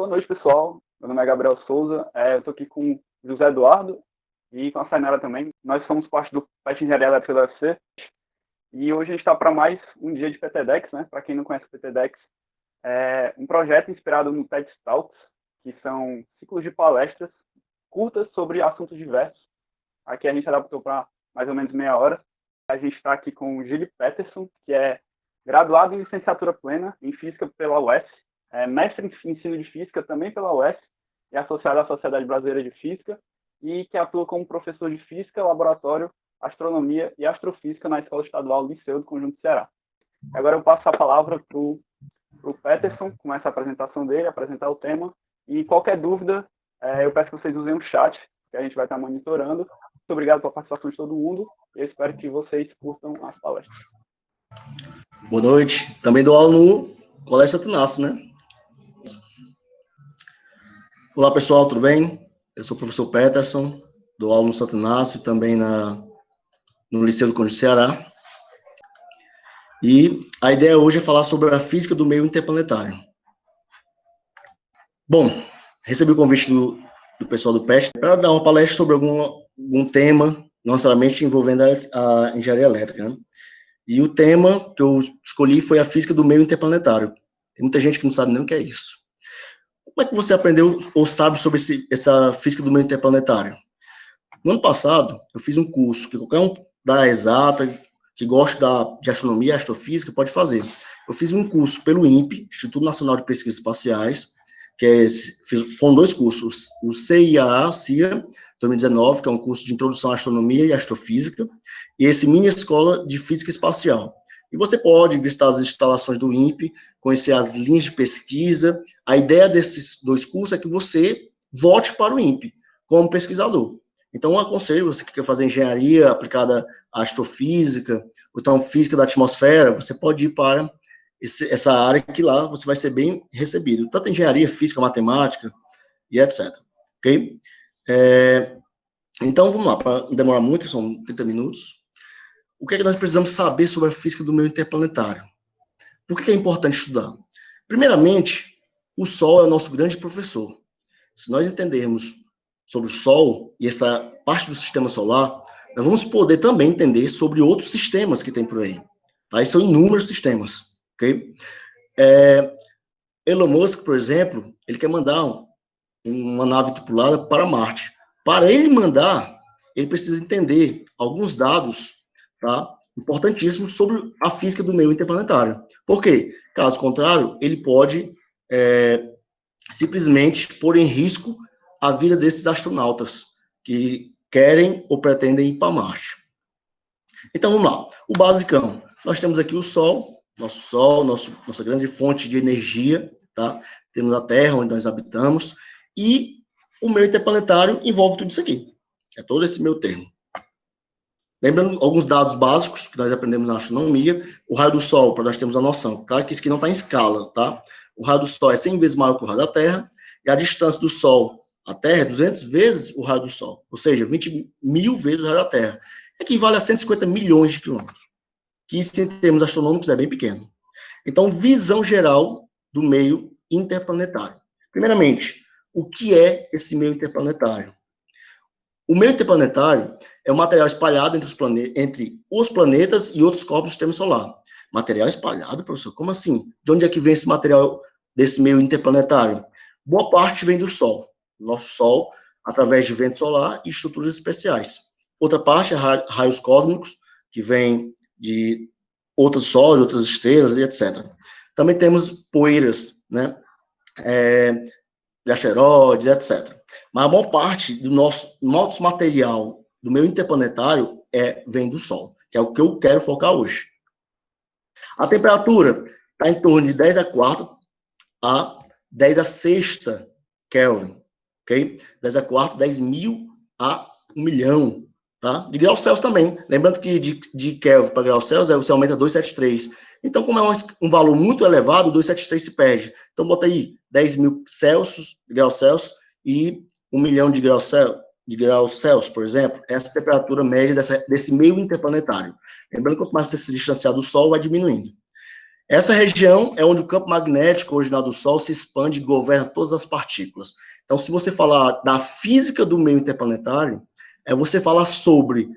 Boa noite, pessoal. Meu nome é Gabriel Souza. Eu estou aqui com o José Eduardo e com a Sainara também. Nós somos parte do PET Engenharia Elétrica da UFC. E hoje a gente está para mais um dia de PTDEX, né? Para quem não conhece o PTDEX, é um projeto inspirado no TED Talks, que são ciclos de palestras curtas sobre assuntos diversos. Aqui a gente adaptou para mais ou menos meia hora. A gente está aqui com o Gilles Peterson, que é graduado em licenciatura plena em Física pela UES, mestre em ensino de Física também pela UES, e associado à Sociedade Brasileira de Física, e que atua como professor de Física, Laboratório, Astronomia e Astrofísica na Escola Estadual Liceu do Conjunto Ceará. Agora eu passo a palavra para o Peterson, começa a apresentação dele, apresentar o tema, e qualquer dúvida, eu peço que vocês usem o chat, que a gente vai estar monitorando. Muito obrigado pela participação de todo mundo, e eu espero que vocês curtam as palestras. Boa noite. Também dou aula no Colégio Santo Inácio, né? Olá, pessoal, tudo bem? Eu sou o professor Peterson, dou aula no Santo Inácio e também no Liceu do Conjunto Ceará. E a ideia hoje é falar sobre a física do meio interplanetário. Bom, recebi o convite do pessoal do PET para dar uma palestra sobre algum tema, não necessariamente envolvendo a engenharia elétrica, né? E o tema que eu escolhi foi a física do meio interplanetário. Tem muita gente que não sabe nem o que é isso. Como é que você aprendeu ou sabe sobre essa física do meio interplanetário? No ano passado, eu fiz um curso que qualquer um da exata, que gosta de astronomia e astrofísica, pode fazer. Eu fiz um curso pelo INPE, Instituto Nacional de Pesquisas Espaciais, foram dois cursos, o CIA 2019, que é um curso de introdução à astronomia e astrofísica, e esse mini escola de física espacial. E você pode visitar as instalações do INPE, conhecer as linhas de pesquisa. A ideia desses dois cursos é que você volte para o INPE como pesquisador. Então, eu aconselho, você que quer fazer engenharia aplicada à astrofísica, ou então física da atmosfera, você pode ir para essa área que lá você vai ser bem recebido. Tanto engenharia, física, matemática e etc. Ok? Então, vamos lá, para não demorar muito, são 30 minutos. O que é que nós precisamos saber sobre a física do meio interplanetário? Por que é importante estudar? Primeiramente, o Sol é o nosso grande professor. Se nós entendermos sobre o Sol e essa parte do sistema solar, nós vamos poder também entender sobre outros sistemas que tem por aí. Tá? E são inúmeros sistemas. Okay? Elon Musk, por exemplo, ele quer mandar uma nave tripulada para Marte. Para ele mandar, ele precisa entender alguns dados, tá, importantíssimos sobre a física do meio interplanetário. Por quê? Caso contrário, ele pode simplesmente pôr em risco a vida desses astronautas que querem ou pretendem ir para Marte. Então, vamos lá. O basicão. Nós temos aqui o Sol, nossa grande fonte de energia, tá? Temos a Terra, onde nós habitamos, e o meio interplanetário envolve tudo isso aqui. É todo esse meio termo. Lembrando alguns dados básicos que nós aprendemos na astronomia. O raio do Sol, para nós termos a noção. Claro que isso aqui não está em escala, tá? O raio do Sol é 100 vezes maior que o raio da Terra, e a distância do Sol à Terra é 200 vezes o raio do Sol, ou seja, 20 mil vezes o raio da Terra. Equivale a 150 milhões de quilômetros, que isso, em termos astronômicos, é bem pequeno. Então, visão geral do meio interplanetário. Primeiramente, o que é esse meio interplanetário? O meio interplanetário é um material espalhado entre os planetas e outros corpos do sistema solar. Material espalhado, professor? Como assim? De onde é que vem esse material desse meio interplanetário? Boa parte vem do Sol. Nosso Sol, através de vento solar e estruturas especiais. Outra parte é raios cósmicos, que vêm de outros sóis, outras estrelas e etc. Também temos poeiras, né? De asteroides, etc. Mas a maior parte do nosso material do meio interplanetário vem do Sol, que é o que eu quero focar hoje. A temperatura está em torno de 10 a 4 a 10 a sexta Kelvin, ok? 10 a 4, 10 mil a 1 milhão, tá? De graus Celsius também. Lembrando que de Kelvin para graus Celsius você aumenta 273. Então, como é um valor muito elevado, 273 se perde. Então, bota aí 10 mil graus Celsius e 1 milhão de graus Celsius, por exemplo, essa temperatura média desse meio interplanetário. Lembrando que quanto mais você se distanciar do Sol, vai diminuindo. Essa região é onde o campo magnético original do Sol se expande e governa todas as partículas. Então, se você falar da física do meio interplanetário, é você falar sobre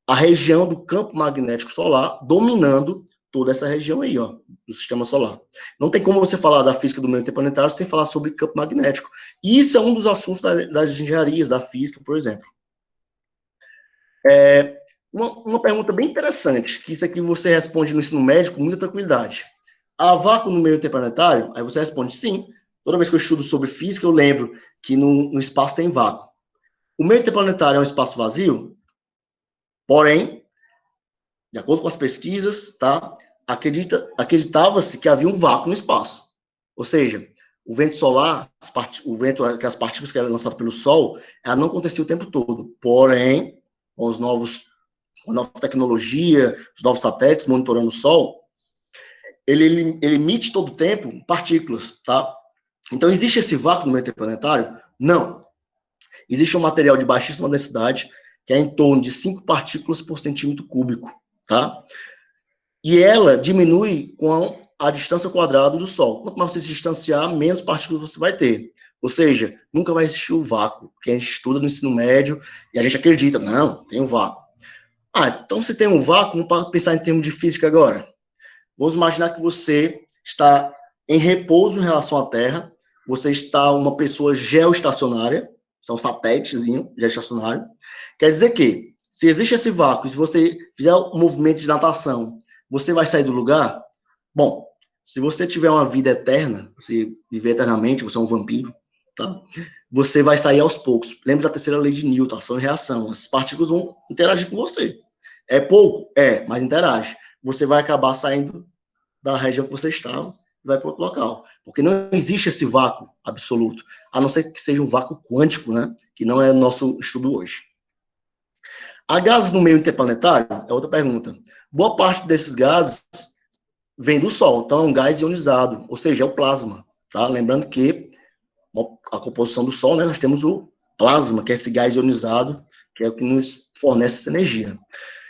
a região do campo magnético solar dominando toda essa região aí, ó, do sistema solar. Não tem como você falar da física do meio interplanetário sem falar sobre campo magnético. E isso é um dos assuntos das engenharias, da física, por exemplo. Uma pergunta bem interessante, que isso aqui você responde no ensino médio com muita tranquilidade. Há vácuo no meio interplanetário? Aí você responde sim. Toda vez que eu estudo sobre física, eu lembro que no espaço tem vácuo. O meio interplanetário é um espaço vazio? Porém, de acordo com as pesquisas, tá, acreditava-se que havia um vácuo no espaço. Ou seja, o vento solar, o vento, aquelas partículas que eram lançadas pelo Sol, ela não acontecia o tempo todo. Porém, com a nova tecnologia, os novos satélites monitorando o Sol, ele emite todo o tempo partículas, tá? Então, existe esse vácuo no meio interplanetário? Não. Existe um material de baixíssima densidade, que é em torno de 5 partículas por centímetro cúbico, tá? E ela diminui com a distância ao quadrado do Sol. Quanto mais você se distanciar, menos partículas você vai ter. Ou seja, nunca vai existir o vácuo, que a gente estuda no ensino médio e a gente acredita, não, tem um vácuo. Então se tem um vácuo, vamos pensar em termos de física agora. Vamos imaginar que você está em repouso em relação à Terra, você está uma pessoa geoestacionária, são satélites geoestacionário. Quer dizer que, se existe esse vácuo, se você fizer um movimento de natação, você vai sair do lugar? Bom, se você tiver uma vida eterna, você viver eternamente, você é um vampiro, tá? Você vai sair aos poucos. Lembra da terceira lei de Newton, ação e reação. As partículas vão interagir com você. É pouco? É, mas interage. Você vai acabar saindo da região que você estava e vai para outro local. Porque não existe esse vácuo absoluto, a não ser que seja um vácuo quântico, né? Que não é o nosso estudo hoje. Há gases no meio interplanetário? É outra pergunta. Boa parte desses gases vem do Sol, então é um gás ionizado, ou seja, é o plasma, tá? Lembrando que a composição do Sol, né, nós temos o plasma, que é esse gás ionizado, que é o que nos fornece essa energia.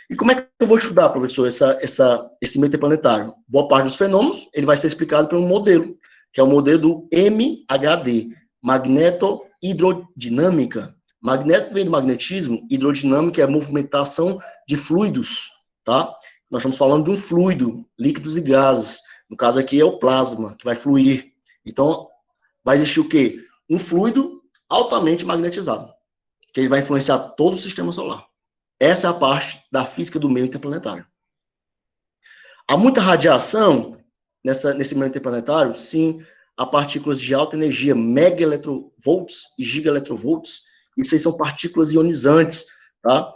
E como é que eu vou estudar, professor, esse meio interplanetário? Boa parte dos fenômenos, ele vai ser explicado por um modelo, que é o modelo do MHD, magnetohidrodinâmica. Magneto vem do magnetismo, hidrodinâmica é a movimentação de fluidos, tá? Nós estamos falando de um fluido, líquidos e gases. No caso aqui é o plasma, que vai fluir. Então, vai existir o quê? Um fluido altamente magnetizado, que ele vai influenciar todo o sistema solar. Essa é a parte da física do meio interplanetário. Há muita radiação nesse meio interplanetário? Sim, há partículas de alta energia, megaelectrovolts e gigaelectrovolts. Isso aí são partículas ionizantes, tá?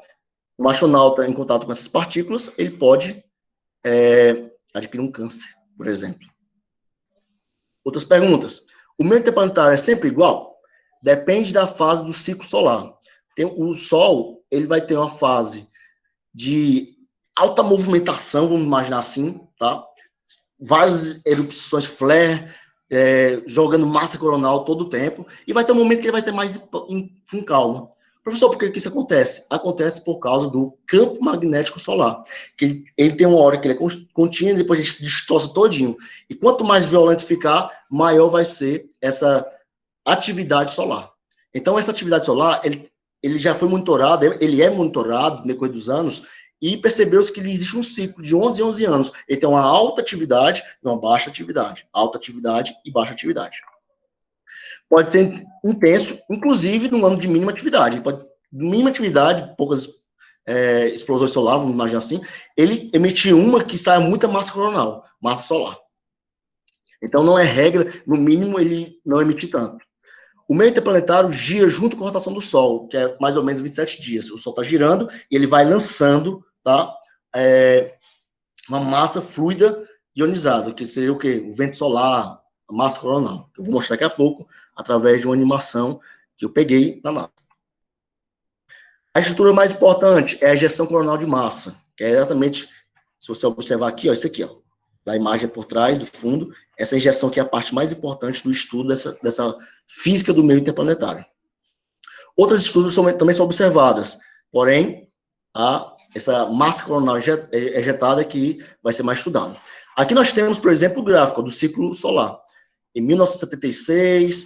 Um astronauta em contato com essas partículas, ele pode adquirir um câncer, por exemplo. Outras perguntas. O meio interplanetário é sempre igual? Depende da fase do ciclo solar. O Sol, ele vai ter uma fase de alta movimentação, vamos imaginar assim, tá? Várias erupções flare, jogando massa coronal todo o tempo, e vai ter um momento que ele vai ter mais em calma. Professor, por que isso acontece? Acontece por causa do campo magnético solar, que ele tem uma hora que ele é contínuo e depois ele se distorce todinho. E quanto mais violento ficar, maior vai ser essa atividade solar. Então, essa atividade solar, ele já foi monitorado, ele é monitorado no decorrer dos anos, e percebeu-se que existe um ciclo de 11 em 11 anos. Ele tem uma alta atividade e uma baixa atividade. Alta atividade e baixa atividade. Pode ser intenso, inclusive num ano de mínima atividade. Mínima atividade, poucas explosões solares, vamos imaginar assim, ele emite uma que sai muita massa coronal, massa solar. Então, não é regra, no mínimo ele não emite tanto. O meio interplanetário gira junto com a rotação do Sol, que é mais ou menos 27 dias. O Sol está girando e ele vai lançando, tá, uma massa fluida ionizada, que seria o quê? O vento solar, a massa coronal. Eu vou mostrar daqui a pouco, através de uma animação que eu peguei na NASA. A estrutura mais importante é a ejeção coronal de massa, que é exatamente, se você observar aqui, ó, isso aqui, ó, da imagem por trás, do fundo, essa injeção que é a parte mais importante do estudo dessa física do meio interplanetário. Outras estudos também são observadas, porém, essa massa coronal ejetada que vai ser mais estudada. Aqui nós temos, por exemplo, o gráfico do ciclo solar. Em 1976,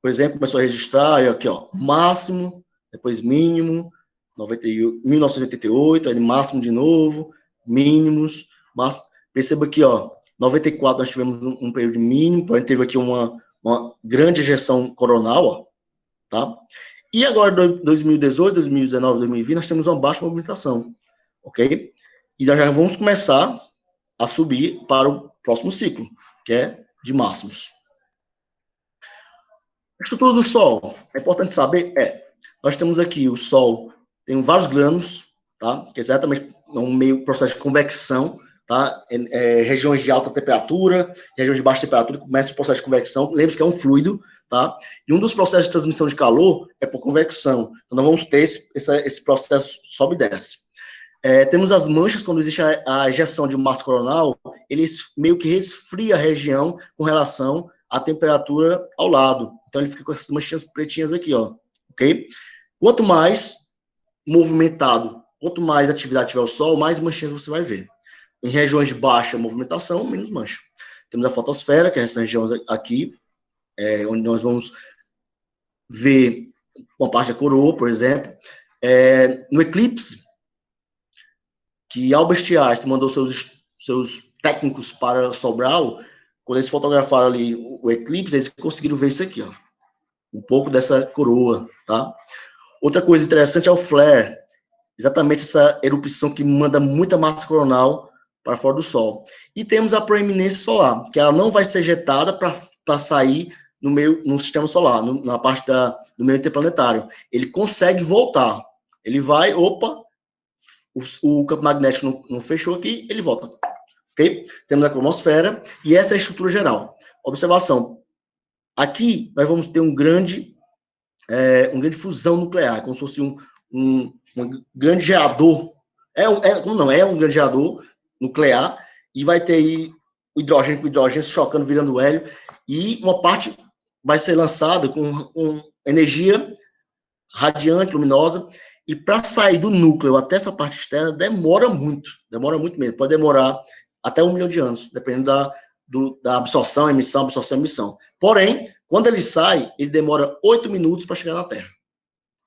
por exemplo, começou a registrar, aqui, ó, máximo, depois mínimo, 1988, aí máximo de novo, mínimos, máximo. Perceba aqui, ó, 94 nós tivemos um período mínimo, porém teve aqui uma grande ejeção coronal, ó, tá? E agora, 2018, 2019, 2020, nós temos uma baixa movimentação, ok? E nós já vamos começar a subir para o próximo ciclo, que é de máximos. A estrutura do Sol, é importante saber, nós temos aqui o Sol, tem vários grãos, tá? Que é exatamente um meio processo de convecção, tá? Regiões de alta temperatura, regiões de baixa temperatura, começa o processo de convecção, lembre-se que é um fluido, tá? E um dos processos de transmissão de calor é por convecção, então nós vamos ter esse processo sobe e desce. Temos as manchas, quando existe a ejeção de massa coronal, ele meio que resfria a região com relação à temperatura ao lado. Então, ele fica com essas manchinhas pretinhas aqui, ó, ok? Quanto mais movimentado, quanto mais atividade tiver o Sol, mais manchinhas você vai ver. Em regiões de baixa movimentação, menos mancha. Temos a fotosfera, que é essa região aqui, onde nós vamos ver uma parte da coroa, por exemplo. No eclipse, que Albert Einstein mandou seus técnicos para Sobral, quando eles fotografaram ali o eclipse, eles conseguiram ver isso aqui, ó, um pouco dessa coroa, tá? Outra coisa interessante é o flare, exatamente essa erupção que manda muita massa coronal para fora do Sol. E temos a proeminência solar, que ela não vai ser ejetada para sair no sistema solar, na parte do meio interplanetário. Ele consegue voltar. Ele vai, o campo magnético não fechou aqui, ele volta. Ok? Temos a cromosfera, e essa é a estrutura geral. Observação. Aqui, nós vamos ter uma grande fusão nuclear, como se fosse um grande gerador. Como não é um grande gerador nuclear, e vai ter aí o hidrogênio com o hidrogênio se chocando, virando hélio, e uma parte vai ser lançada com energia radiante, luminosa, e para sair do núcleo até essa parte externa demora muito mesmo, pode demorar até 1 milhão de anos, dependendo da absorção, emissão. Porém, quando ele sai, ele demora 8 minutos para chegar na Terra.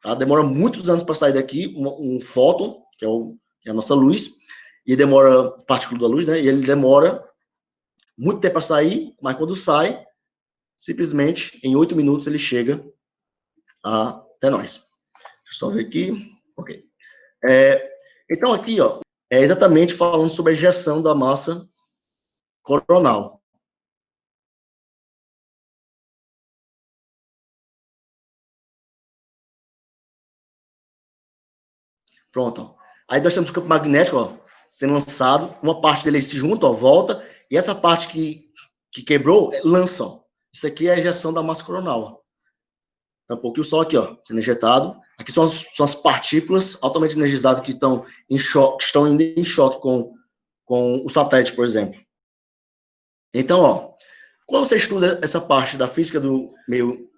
Tá? Demora muitos anos para sair daqui, um fóton, que é a nossa luz, e demora, partícula da luz, né? E ele demora muito tempo para sair, mas quando sai, simplesmente, em 8 minutos, ele chega até nós. Deixa eu só ver aqui. Ok. Então, aqui, ó, é exatamente falando sobre a ejeção da massa coronal. Pronto, ó. Aí nós temos o campo magnético, ó, sendo lançado, uma parte dele se junta, ó, volta, e essa parte que quebrou, lança, ó. Isso aqui é a ejeção da massa coronal, ó. Então, um pouquinho o Sol aqui, ó, sendo injetado. Aqui são as partículas altamente energizadas que estão indo em choque com o satélite, por exemplo. Então, ó, quando você estuda essa parte da física do meio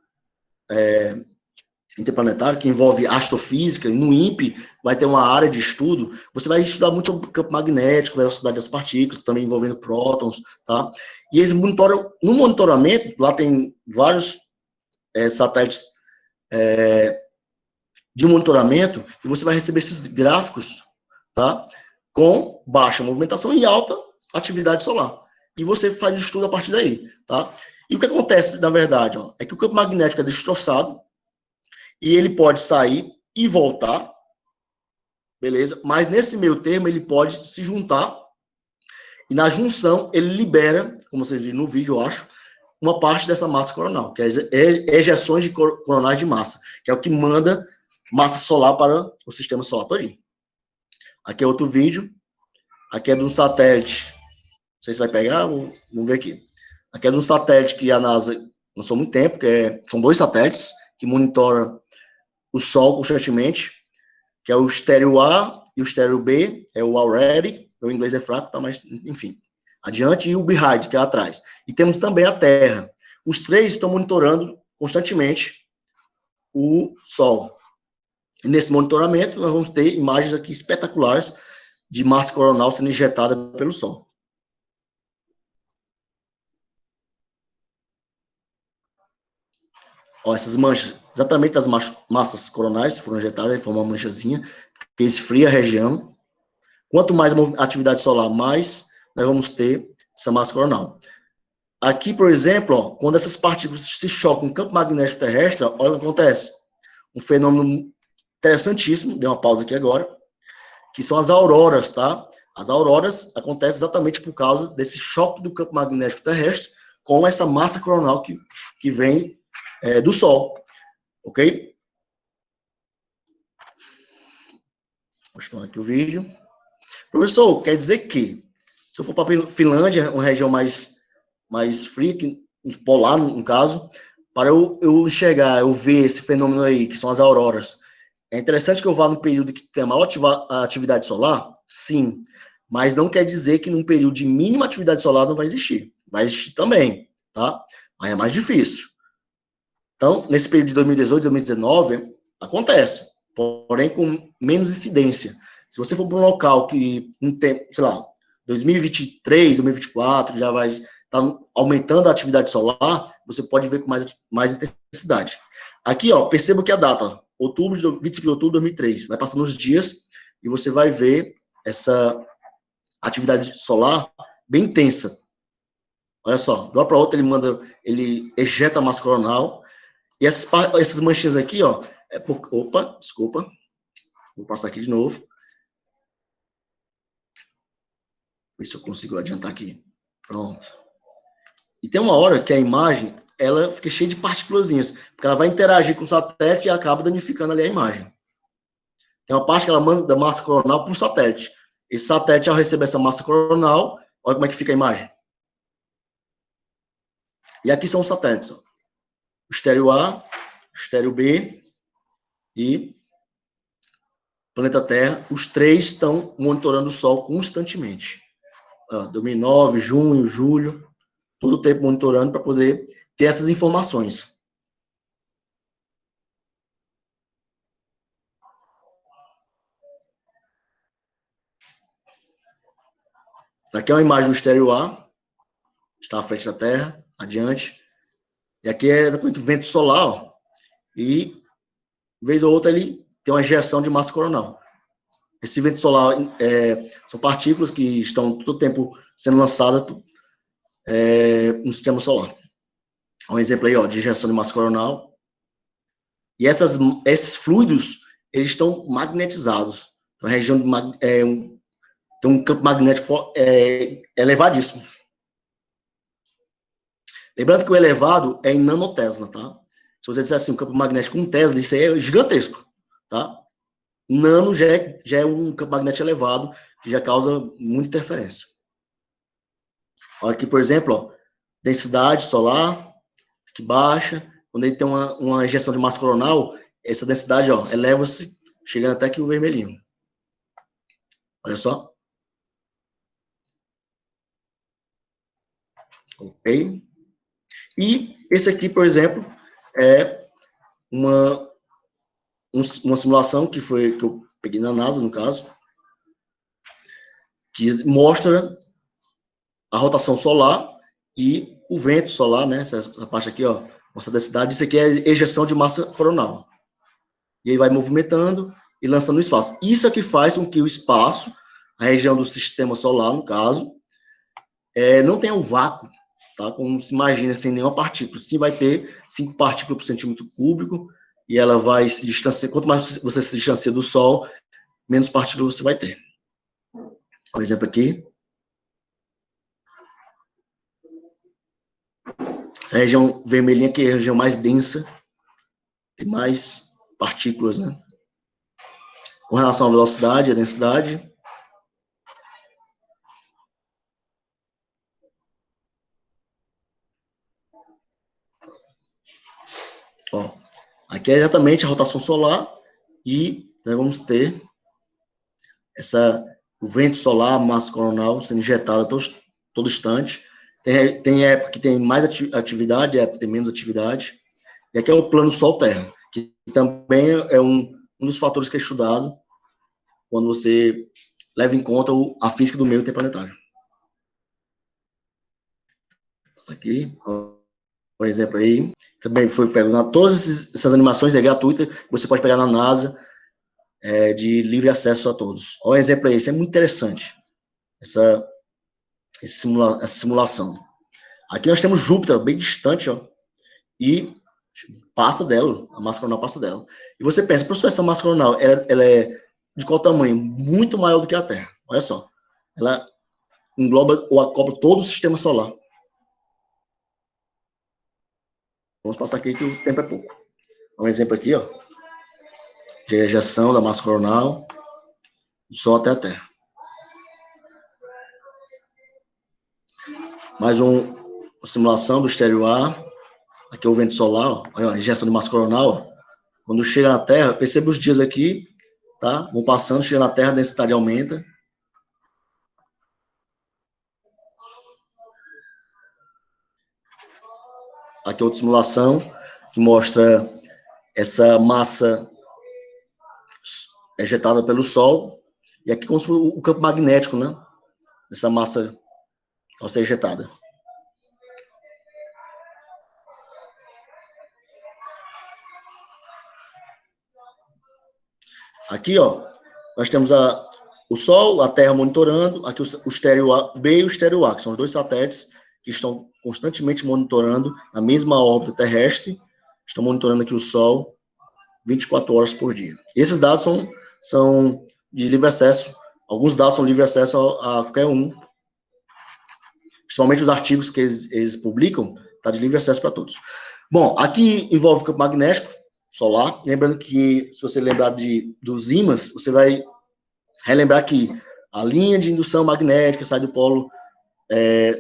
interplanetário, que envolve astrofísica, no INPE vai ter uma área de estudo, você vai estudar muito sobre o campo magnético, velocidade das partículas, também envolvendo prótons, tá? E eles monitoram, no monitoramento, lá tem vários satélites de monitoramento, e você vai receber esses gráficos, tá? Com baixa movimentação e alta atividade solar. E você faz o estudo a partir daí, tá? E o que acontece, na verdade, ó, é que o campo magnético é destroçado, e ele pode sair e voltar, beleza? Mas nesse meio termo, ele pode se juntar, e na junção, ele libera, como vocês viram no vídeo, eu acho, uma parte dessa massa coronal, que é ejeções coronais de massa, que é o que manda massa solar para o sistema solar todinho. Aqui é outro vídeo. Aqui é de um satélite. Não sei se vai pegar, vamos ver aqui. Aqui é de um satélite que a NASA lançou há muito tempo, são 2 satélites que monitoram o Sol constantemente, que é o estéreo A e o estéreo B, é o Already, o inglês é fraco, tá, mas enfim. Adiante, e o Behind, que é atrás. E temos também a Terra. Os 3 estão monitorando constantemente o Sol. E nesse monitoramento, nós vamos ter imagens aqui espetaculares de massa coronal sendo injetada pelo Sol. Ó, essas manchas, exatamente as massas coronais foram injetadas, aí forma uma manchazinha, que esfria a região. Quanto mais atividade solar, mais nós vamos ter essa massa coronal. Aqui, por exemplo, ó, quando essas partículas se chocam com o campo magnético terrestre, ó, olha o que acontece. Um fenômeno interessantíssimo, dei uma pausa aqui agora, que são as auroras, tá? As auroras acontecem exatamente por causa desse choque do campo magnético terrestre com essa massa coronal que vem do Sol, ok? Mostrando aqui o vídeo. Professor, quer dizer que, se eu for para a Finlândia, uma região mais fria, polar, no caso, para eu enxergar, eu ver esse fenômeno aí, que são as auroras, é interessante que eu vá no período que tem a maior atividade solar? Sim. Mas não quer dizer que num período de mínima atividade solar não vai existir. Vai existir também, tá? Mas é mais difícil. Então, nesse período de 2018, 2019, acontece, porém com menos incidência. Se você for para um local que não tem, sei lá, 2023, 2024, já vai estar aumentando a atividade solar, você pode ver com mais intensidade. Aqui, ó, perceba que a data, 25 de outubro de 2003, vai passando os dias e você vai ver essa atividade solar bem intensa. Olha só, de uma para outra ele ejeta a massa coronal, e essas manchinhas aqui, ó, opa, desculpa, vou passar aqui de novo. Ver se eu consigo adiantar aqui. Pronto. E tem uma hora que a imagem, ela fica cheia de partículazinhas, porque ela vai interagir com o satélite e acaba danificando ali a imagem. Tem uma parte que ela manda da massa coronal para o satélite. Esse satélite, ao receber essa massa coronal, olha como é que fica a imagem. E aqui são os satélites, ó. O estéreo A, o estéreo B e o planeta Terra. Os três estão monitorando o Sol constantemente. 2009, junho, julho, todo o tempo monitorando para poder ter essas informações. Aqui é uma imagem do estéreo A, está à frente da Terra, adiante. E aqui é exatamente o vento solar, ó, e, vez ou outra, ele tem uma injeção de massa coronal. Esse vento solar são partículas que estão todo o tempo sendo lançadas no sistema solar. Um exemplo aí, ó, de injeção de massa coronal. E esses fluidos, eles estão magnetizados. Então, a região tem um campo magnético elevadíssimo. Lembrando que o elevado é em nanotesla, tá? Se você disser assim, um campo magnético 1 Tesla, isso aí é gigantesco, tá? Nano já é um campo magnético elevado, que já causa muita interferência. Olha aqui, por exemplo, ó, densidade solar, que baixa. Quando ele tem uma injeção de massa coronal, essa densidade, ó, eleva-se, chegando até aqui o vermelhinho. Olha só. Ok? E esse aqui, por exemplo, é uma simulação que eu peguei na NASA, no caso, que mostra a rotação solar e o vento solar, né? Essa parte aqui, ó, nossa densidade, isso aqui é ejeção de massa coronal. E ele vai movimentando e lançando no espaço. Isso é que faz com que o espaço, a região do sistema solar, no caso, não tenha um vácuo, tá? Como se imagina, sem nenhuma partícula. Sim, vai ter 5 partículas por centímetro cúbico, e ela vai se distanciar. Quanto mais você se distancia do Sol, menos partículas você vai ter. Por exemplo aqui. Essa região vermelhinha aqui é a região mais densa, tem mais partículas, né? Com relação à velocidade, à densidade. Ó, aqui é exatamente a rotação solar e nós vamos ter o vento solar, a massa coronal sendo injetada todo instante. Tem época que tem mais atividade, época que tem menos atividade. E aqui é o plano Sol-Terra, que também é um dos fatores que é estudado quando você leva em conta a física do meio interplanetário. Aqui, ó. por exemplo, aí, também foi pegado, todas essas animações é gratuita, você pode pegar na NASA, de livre acesso a todos. Olha o exemplo aí, isso é muito interessante, essa simulação. Aqui nós temos Júpiter, bem distante, ó, e passa dela, a massa coronal passa dela. E você pensa, professor, essa massa coronal, ela é de qual tamanho? Muito maior do que a Terra. Olha só, ela engloba ou acopla todo o sistema solar. Vamos passar aqui que o tempo é pouco. Um exemplo aqui, ó, de ejeção da massa coronal do Sol até a Terra. Mais uma simulação do estéreo A. Aqui é o vento solar, ó, olha a injeção de massa coronal. Ó. Quando chega na Terra, perceba os dias aqui, tá? Vão passando, chega na Terra, a densidade aumenta. Aqui é outra simulação que mostra essa massa ejetada pelo Sol. E aqui como se fosse o campo magnético, né? Dessa massa ao ser ejetada. Aqui, ó, nós temos o Sol, a Terra monitorando, aqui o estéreo B e o estéreo A, que são os dois satélites que estão constantemente monitorando a mesma órbita terrestre, estão monitorando aqui o Sol 24 horas por dia. Esses dados são de livre acesso, alguns dados são de livre acesso a qualquer um, principalmente os artigos que eles publicam, está de livre acesso para todos. Bom, aqui envolve o campo magnético solar, lembrando que, se você lembrar dos ímãs, você vai relembrar que a linha de indução magnética sai do polo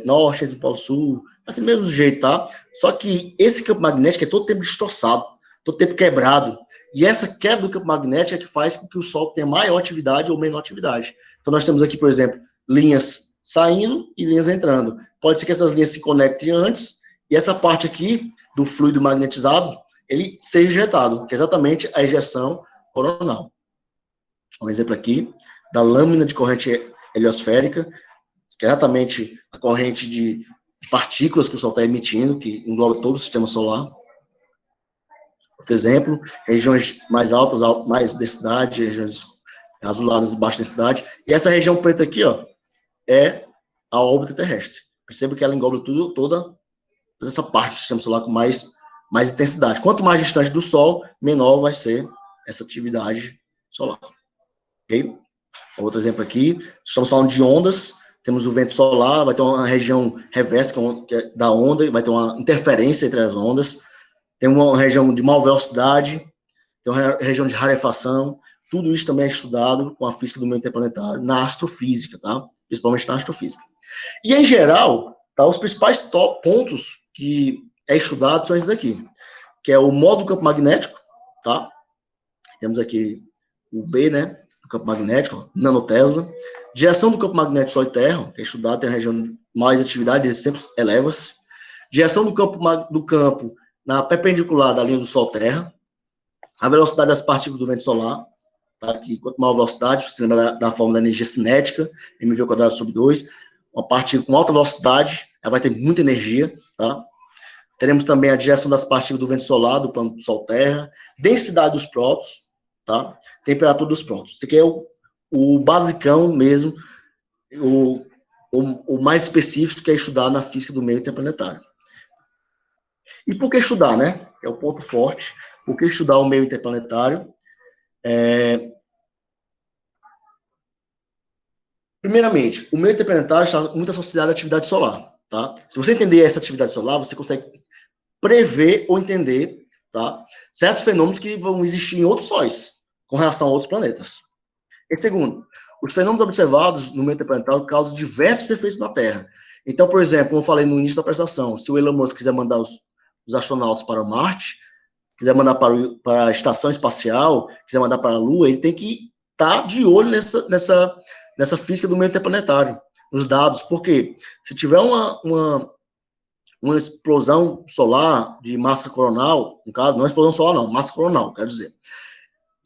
norte, do polo sul, daquele mesmo jeito, tá? Só que esse campo magnético é todo tempo distorçado, todo tempo quebrado, e essa quebra do campo magnético é que faz com que o Sol tenha maior atividade ou menor atividade. Então, nós temos aqui, por exemplo, linhas saindo e linhas entrando. Pode ser que essas linhas se conectem antes, e essa parte aqui do fluido magnetizado, ele seja injetado, que é exatamente a ejeção coronal. Um exemplo aqui da lâmina de corrente heliosférica, que é exatamente a corrente de partículas que o Sol está emitindo, que engloba todo o sistema solar. Outro exemplo, regiões mais altas, mais densidade, regiões azuladas, baixa densidade. E essa região preta aqui, ó, é a órbita terrestre. Perceba que ela engloba toda essa parte do sistema solar com mais intensidade. Quanto mais distante do Sol, menor vai ser essa atividade solar. Ok? Outro exemplo aqui, estamos falando de ondas, temos o vento solar, vai ter uma região reversa da onda, vai ter uma interferência entre as ondas, tem uma região de maior velocidade, tem uma região de rarefação, tudo isso também é estudado com a física do meio interplanetário, na astrofísica, tá? Principalmente na astrofísica. E, em geral, tá, os principais pontos que é estudado são esses aqui, que é o modo do campo magnético, tá? Temos aqui o B, né, do campo magnético, nanotesla. Direção do campo magnético Sol e Terra, que é estudado, tem a região de mais atividade, ele sempre eleva-se. Direção do campo na perpendicular da linha do Sol-Terra. A velocidade das partículas do vento solar, tá? Que quanto maior a velocidade, você lembra da fórmula da energia cinética, mv²/2, uma partícula com alta velocidade, ela vai ter muita energia, tá? Teremos também a direção das partículas do vento solar, do plano do Sol-Terra, densidade dos prótons, tá? Temperatura dos prótons. Isso aqui é o basicão mesmo, o mais específico que é estudar na física do meio interplanetário. E por que estudar, né? É o ponto forte. Por que estudar o meio interplanetário? Primeiramente, o meio interplanetário está muito associado à atividade solar, tá? Se você entender essa atividade solar, você consegue prever ou entender, tá, certos fenômenos que vão existir em outros sóis, com relação a outros planetas. E segundo, os fenômenos observados no meio interplanetário causam diversos efeitos na Terra. Então, por exemplo, como eu falei no início da apresentação, se o Elon Musk quiser mandar os astronautas para Marte, quiser mandar para a estação espacial, quiser mandar para a Lua, ele tem que estar de olho nessa física do meio interplanetário, nos dados, porque se tiver uma explosão solar de massa coronal, no caso, não é explosão solar não, massa coronal, quero dizer,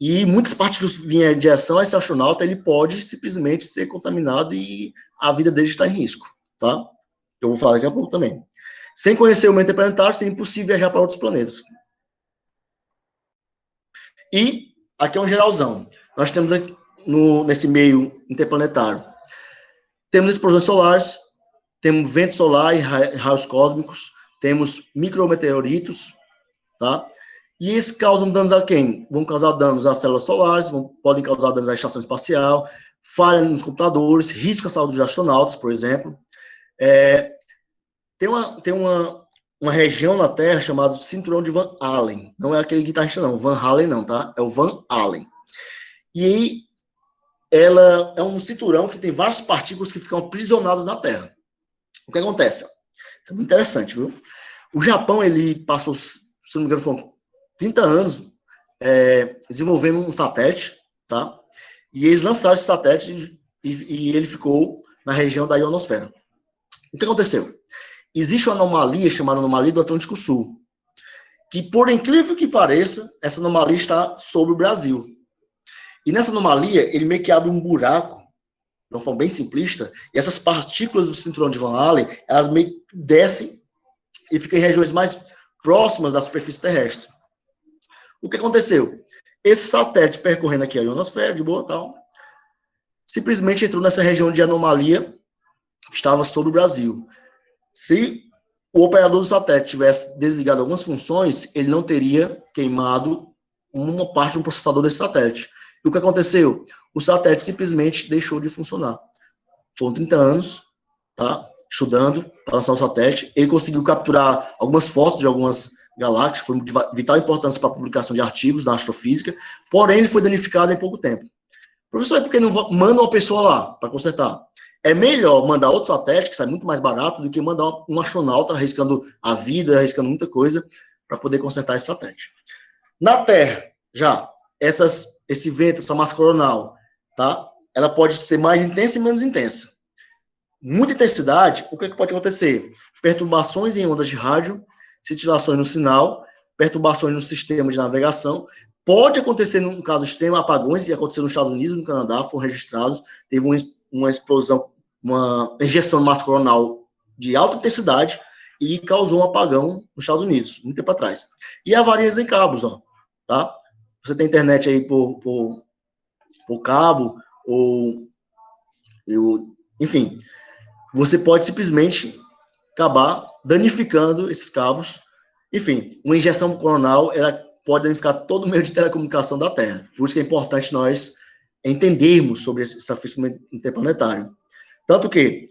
e muitas partículas vierem em direção a esse astronauta, ele pode simplesmente ser contaminado e a vida dele está em risco, tá? Eu vou falar daqui a pouco também. Sem conhecer o meio interplanetário, seria impossível viajar para outros planetas. E aqui é um geralzão. Nós temos aqui, nesse meio interplanetário, temos explosões solares, temos vento solar e raios cósmicos, temos micrometeoritos, tá? E eles causam danos a quem? Vão causar danos às células solares, podem causar danos à estação espacial, falha nos computadores, risco à saúde dos astronautas, por exemplo. Tem uma região na Terra chamada Cinturão de Van Allen. Não é aquele guitarrista, não. Van Halen, não, tá? É o Van Allen. E aí, ela é um cinturão que tem várias partículas que ficam aprisionadas na Terra. O que acontece? É muito interessante, viu? O Japão, ele passou, se não me engano, foram 30 anos desenvolvendo um satélite, tá? E eles lançaram esse satélite e ele ficou na região da ionosfera. O que aconteceu? Existe uma anomalia chamada anomalia do Atlântico Sul, que, por incrível que pareça, essa anomalia está sobre o Brasil. E nessa anomalia, ele meio que abre um buraco, de uma forma bem simplista, e essas partículas do cinturão de Van Allen, elas meio que descem e ficam em regiões mais próximas da superfície terrestre. O que aconteceu? Esse satélite percorrendo aqui a ionosfera, de boa tal, simplesmente entrou nessa região de anomalia que estava sobre o Brasil. Se o operador do satélite tivesse desligado algumas funções, ele não teria queimado uma parte do processador desse satélite. E o que aconteceu? O satélite simplesmente deixou de funcionar. Foram 30 anos, tá? Estudando para lançar o satélite. Ele conseguiu capturar algumas fotos de algumas galáxias, foi de vital importância para a publicação de artigos da astrofísica, porém ele foi danificado em pouco tempo. Professor, é porque não manda uma pessoa lá para consertar? É melhor mandar outro satélite, que sai muito mais barato, do que mandar um astronauta arriscando a vida, arriscando muita coisa, para poder consertar esse satélite. Na Terra, já, esse vento, essa massa coronal, tá? Ela pode ser mais intensa e menos intensa. Muita intensidade, o que pode acontecer? Perturbações em ondas de rádio, cintilações no sinal, perturbações no sistema de navegação. Pode acontecer, num caso extremo, apagões, e aconteceu nos Estados Unidos, no Canadá, foram registrados, teve uma explosão, uma injeção de massa coronal de alta intensidade e causou um apagão nos Estados Unidos, muito tempo atrás. E avarias em cabos, ó, tá? Você tem internet aí por cabo, enfim, você pode simplesmente acabar danificando esses cabos. Enfim, uma injeção coronal, ela pode danificar todo o meio de telecomunicação da Terra. Por isso que é importante nós entendermos sobre esse aquecimento interplanetário. Tanto que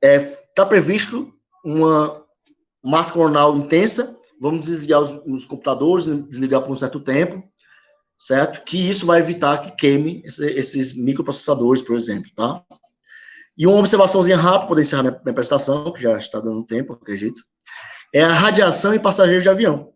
está previsto uma massa coronal intensa, vamos desligar os computadores, desligar por um certo tempo, certo? Que isso vai evitar que queime esses microprocessadores, por exemplo, tá? E uma observaçãozinha rápida, para encerrar minha apresentação, que já está dando tempo, acredito, é a radiação em passageiros de avião.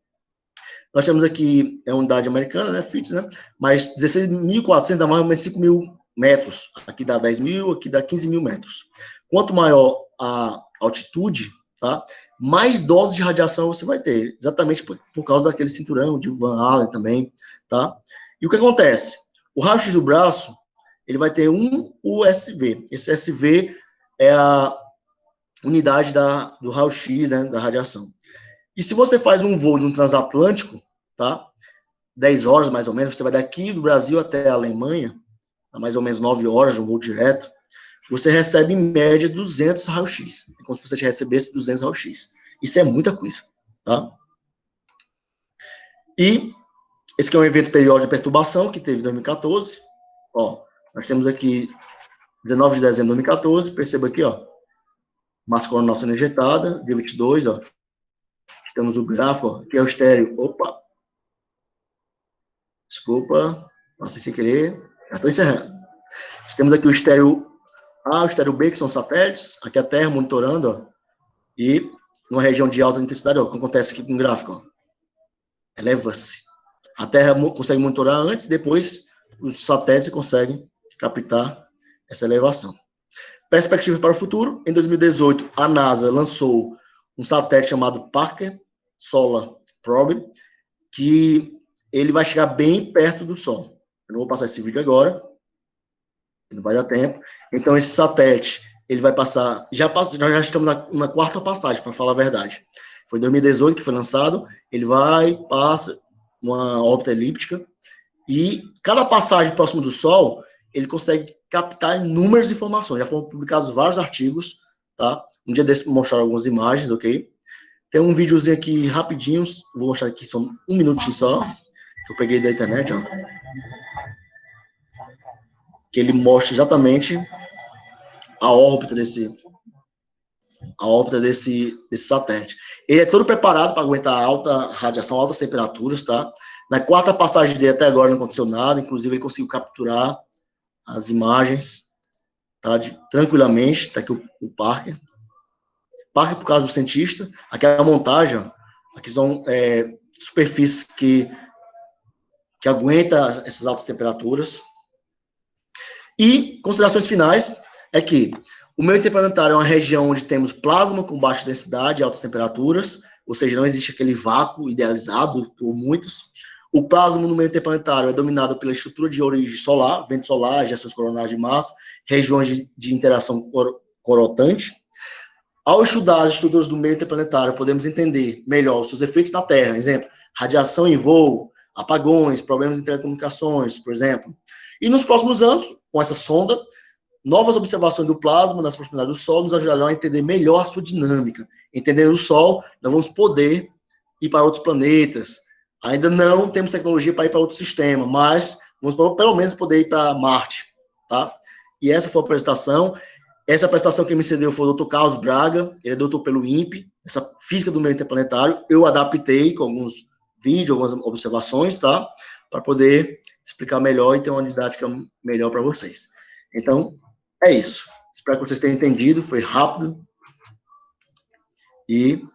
Nós temos aqui, a unidade americana, né, FIT, né, mas 16.400 dá mais ou menos 5 mil metros. Aqui dá 10 mil, aqui dá 15 mil metros. Quanto maior a altitude, tá, mais doses de radiação você vai ter, exatamente por causa daquele cinturão de Van Allen também, tá? E o que acontece? O raio-x do braço, ele vai ter um USV. Esse SV é a unidade do raio-x, né, da radiação. E se você faz um voo de um transatlântico, tá? 10 horas, mais ou menos, você vai daqui do Brasil até a Alemanha, a mais ou menos 9 horas de um voo direto, você recebe, em média, 200 raio-x. É como se você recebesse 200 raio-x. Isso é muita coisa, tá? E esse aqui é um evento periódico de perturbação que teve em 2014. Ó, nós temos aqui 19 de dezembro de 2014, perceba aqui, ó, massa coronal sendo injetada, dia 22, ó, temos o gráfico, ó, aqui é o estéreo, opa, desculpa, passei sem querer, já estou encerrando. Temos aqui o estéreo A, o estéreo B, que são satélites, aqui a Terra monitorando, ó, e numa região de alta intensidade, ó, o que acontece aqui com o gráfico, ó, eleva-se. A Terra consegue monitorar antes, depois os satélites conseguem captar essa elevação. Perspectiva para o futuro, em 2018, a NASA lançou um satélite chamado Parker Solar Probe, que ele vai chegar bem perto do Sol. Eu não vou passar esse vídeo agora, não vai dar tempo. Então, esse satélite, ele vai passar, nós já estamos na quarta passagem, para falar a verdade. Foi em 2018 que foi lançado, ele passa uma órbita elíptica, e cada passagem próximo do Sol, ele consegue captar inúmeras informações. Já foram publicados vários artigos, tá? Um dia desse vou mostrar algumas imagens, ok? Tem um videozinho aqui rapidinho, vou mostrar aqui, só um minutinho só, que eu peguei da internet, ó. Que ele mostra exatamente a órbita desse satélite. Ele é todo preparado para aguentar alta radiação, altas temperaturas, tá? Na quarta passagem dele até agora não aconteceu nada, inclusive ele conseguiu capturar as imagens, tá? Tranquilamente, tá aqui o Parker. Parker por causa do cientista. Aqui é a montagem, ó. Aqui são superfícies que aguenta essas altas temperaturas. E considerações finais é que o meio interplanetário é uma região onde temos plasma com baixa densidade e altas temperaturas, ou seja, não existe aquele vácuo idealizado por muitos. O plasma no meio interplanetário é dominado pela estrutura de origem solar, vento solar, ejeções coronárias de massa, regiões de interação corotante. Ao estudar as estruturas do meio interplanetário, podemos entender melhor os seus efeitos na Terra, exemplo, radiação em voo, apagões, problemas em telecomunicações, por exemplo. E nos próximos anos, com essa sonda, novas observações do plasma nas proximidades do Sol nos ajudarão a entender melhor a sua dinâmica. Entendendo o Sol, nós vamos poder ir para outros planetas. Ainda não temos tecnologia para ir para outro sistema, mas vamos pelo menos poder ir para Marte, tá? E essa foi a apresentação. Essa apresentação que me cedeu foi o Dr. Carlos Braga, ele é doutor pelo INPE, essa física do meio interplanetário. Eu adaptei com alguns vídeos, algumas observações, tá? Para poder explicar melhor e ter uma didática melhor para vocês. Então, é isso. Espero que vocês tenham entendido, foi rápido. E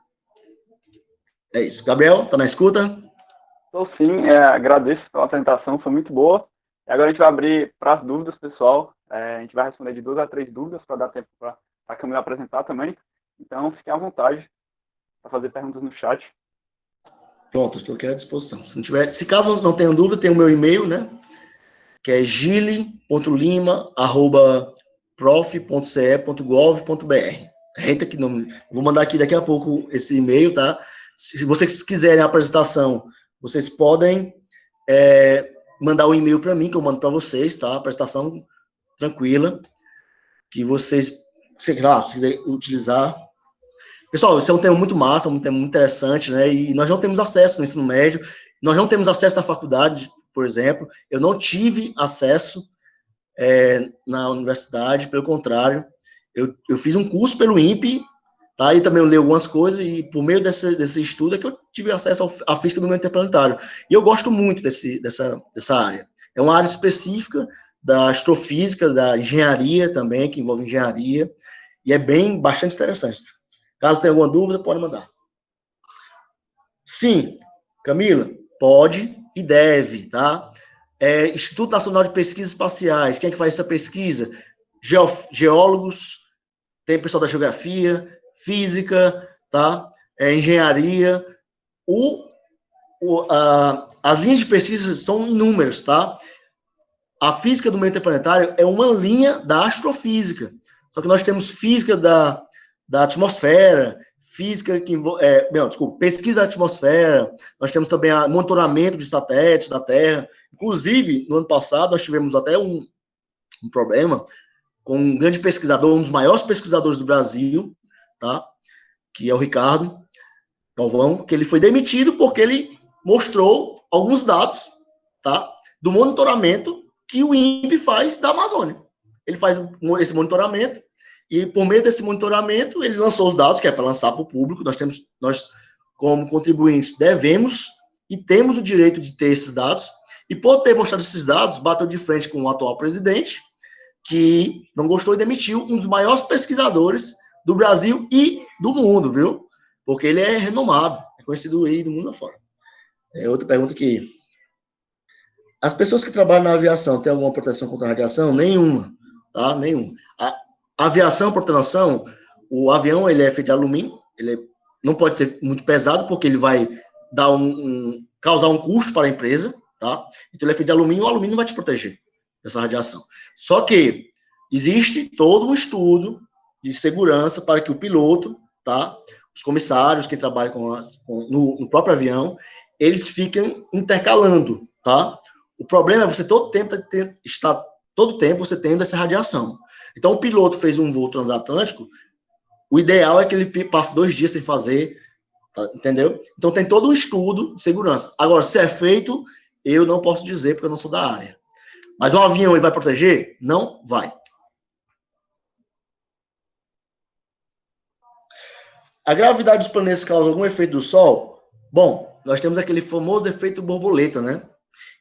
é isso. Gabriel, tá na escuta? Estou sim, agradeço pela apresentação, foi muito boa. E agora a gente vai abrir para as dúvidas, pessoal. A gente vai responder de 2 a 3 dúvidas para dar tempo para a Camila apresentar também. Então, fiquem à vontade para fazer perguntas no chat. Pronto, estou aqui à disposição. Se caso não tenham dúvida, tem o meu e-mail, né? Que é gile.lima@prof.ce.gov.br. Renta que não. Vou mandar aqui daqui a pouco esse e-mail, tá? Se vocês quiserem a apresentação, vocês podem mandar um e-mail para mim, que eu mando para vocês, tá? Apresentação tranquila, que vocês, sei lá, se quiserem utilizar. Pessoal, esse é um tema muito massa, um tema muito interessante, né? E nós não temos acesso no ensino médio, nós não temos acesso na faculdade, por exemplo. Eu não tive acesso na universidade, pelo contrário, eu fiz um curso pelo INPE, tá? E também eu li algumas coisas, e por meio desse estudo é que eu tive acesso à física do meio interplanetário. E eu gosto muito dessa área. É uma área específica da astrofísica, da engenharia também, que envolve engenharia, e é bastante interessante. Caso tenha alguma dúvida, pode mandar. Sim, Camila, pode e deve, tá? Instituto Nacional de Pesquisas Espaciais, quem é que faz essa pesquisa? Geólogos, tem pessoal da geografia, física, tá? Engenharia. As linhas de pesquisa são inúmeras, tá? A física do meio interplanetário é uma linha da astrofísica. Só que nós temos física da atmosfera, física que pesquisa da atmosfera, nós temos também monitoramento de satélites da Terra. Inclusive, no ano passado, nós tivemos até um problema com um grande pesquisador, um dos maiores pesquisadores do Brasil, tá? Que é o Ricardo Galvão, que ele foi demitido porque ele mostrou alguns dados, tá? Do monitoramento que o INPE faz da Amazônia. Ele faz esse monitoramento e, por meio desse monitoramento, ele lançou os dados, que é para lançar para o público. Nós, como contribuintes, devemos e temos o direito de ter esses dados. E, por ter mostrado esses dados, bateu de frente com o atual presidente, que não gostou e demitiu um dos maiores pesquisadores do Brasil e do mundo, viu? Porque ele é renomado, é conhecido aí do mundo afora. Outra pergunta aqui. As pessoas que trabalham na aviação têm alguma proteção contra a radiação? Nenhuma, tá? Nenhuma. A aviação, por ter noção, o avião ele é feito de alumínio, não pode ser muito pesado, porque ele vai dar causar um custo para a empresa, tá? Então ele é feito de alumínio, o alumínio vai te proteger dessa radiação. Só que existe todo um estudo de segurança para que o piloto, tá? Os comissários que trabalham no próprio avião, eles fiquem intercalando, tá? O problema é você todo tempo você tendo essa radiação. Então, o piloto fez um voo transatlântico, o ideal é que ele passe 2 dias sem fazer, tá? Entendeu? Então, tem todo um estudo de segurança. Agora, se é feito, eu não posso dizer, porque eu não sou da área. Mas o avião, ele vai proteger? Não vai. A gravidade dos planetas causa algum efeito do Sol? Bom, nós temos aquele famoso efeito borboleta, né?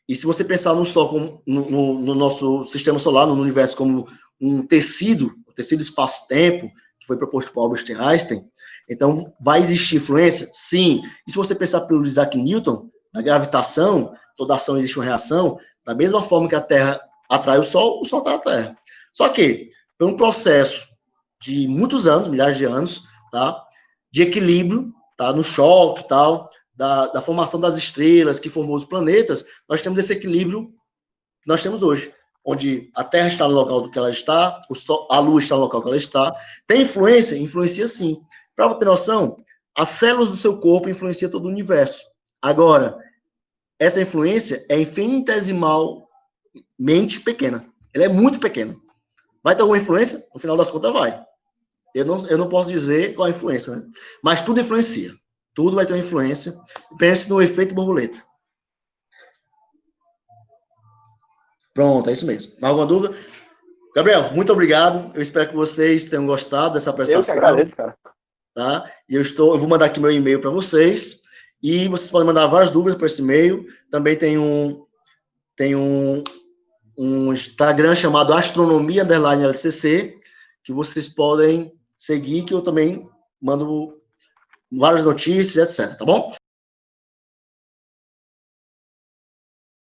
E se você pensar no Sol, como, no nosso sistema solar, no universo, como um tecido espaço-tempo, que foi proposto por Albert Einstein, então vai existir influência? Sim. E se você pensar pelo Isaac Newton, na gravitação, toda ação existe uma reação, da mesma forma que a Terra atrai o Sol atrai a Terra. Só que, por um processo de muitos anos, milhares de anos, tá? De equilíbrio, tá? No choque, tal, da formação das estrelas que formou os planetas, nós temos esse equilíbrio que nós temos hoje, onde a Terra está no local que ela está, a Lua está no local que ela está. Tem influência? Influencia sim. Para você ter noção, as células do seu corpo influenciam todo o universo. Agora, essa influência é infinitesimalmente pequena. Ela é muito pequena. Vai ter alguma influência? No final das contas, vai. Eu não posso dizer qual a influência, né? Mas tudo influencia. Tudo vai ter uma influência. Pense no efeito borboleta. Pronto, é isso mesmo. Mais alguma dúvida? Gabriel, muito obrigado. Eu espero que vocês tenham gostado dessa apresentação. Eu que agradeço, cara. Tá? E eu vou mandar aqui meu e-mail para vocês. E vocês podem mandar várias dúvidas para esse e-mail. Também tem um Instagram chamado Astronomia_LCC, que vocês podem seguir, que eu também mando várias notícias, etc. Tá bom?